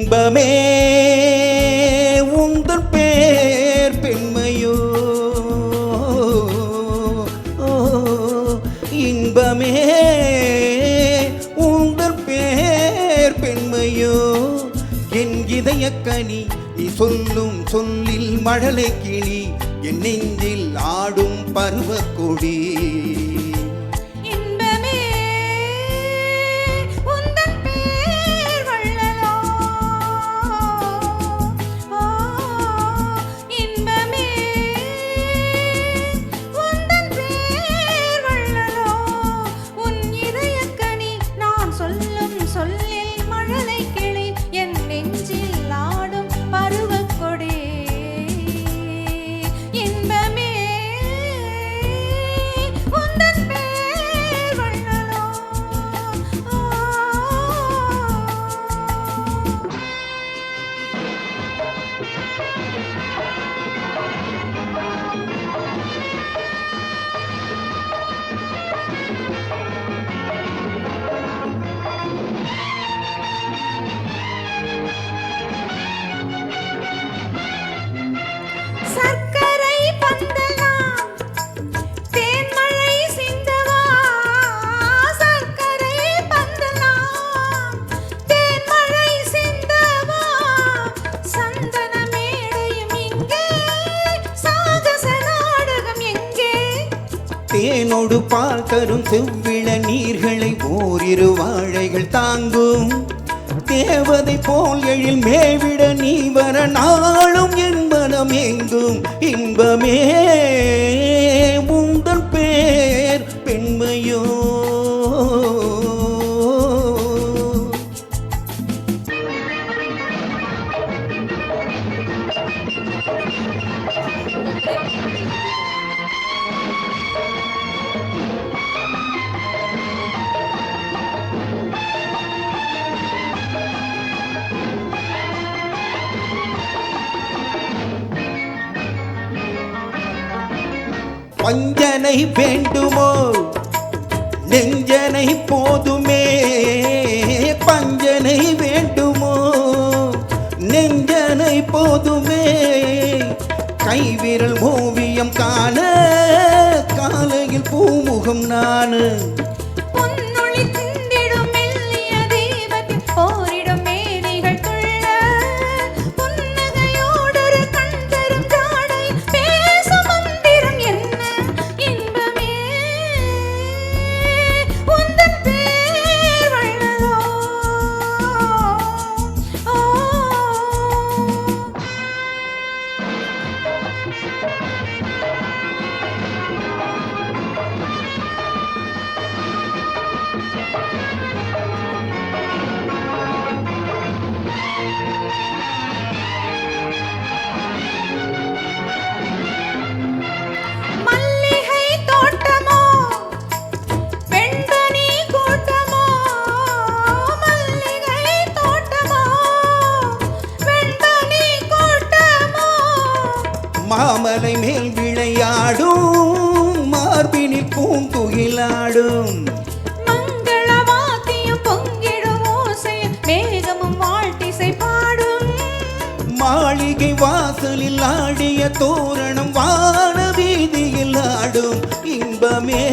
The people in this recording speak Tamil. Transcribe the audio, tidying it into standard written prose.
இன்பமே உந்தன் பேர் பெண்மையோ, இன்பமே உந்தன் பேர் பெண்மையோ, என் இதயக்கனி நீ சொல்லும் சொல்லில் மழலை கிளி, என் நெஞ்சில் ஆடும் பருவக்கொடி. தேனோடு பால் தரும் செவ்விள நீர்களை ஓரிரு வாழைகள் தாங்கும், தேவதை போல் எழில் மேவிட நீ வர நாளும் என் மனம் எங்கும். இன்பமே உந்தன் பேர் பெண்மையோ, பஞ்சனை வேண்டுமோ நெஞ்சனை போதுமே, பஞ்சனை வேண்டுமோ நெஞ்சனை போதுமே, கைவிரல் ஓவியம் காண காலையில் பூமுகம் நானு. மாமலை மேல் விளையாடும் மார்பினில் பூந்துகிலாடும், மங்களவாத்தியம் பொங்கிடும் ஓசையும் மேகமும் வாழ்த்திசை பாடும், மாளிகை வாசலில் ஆடிய தோரணம் வான வீதியில் ஆடும். இன்பமே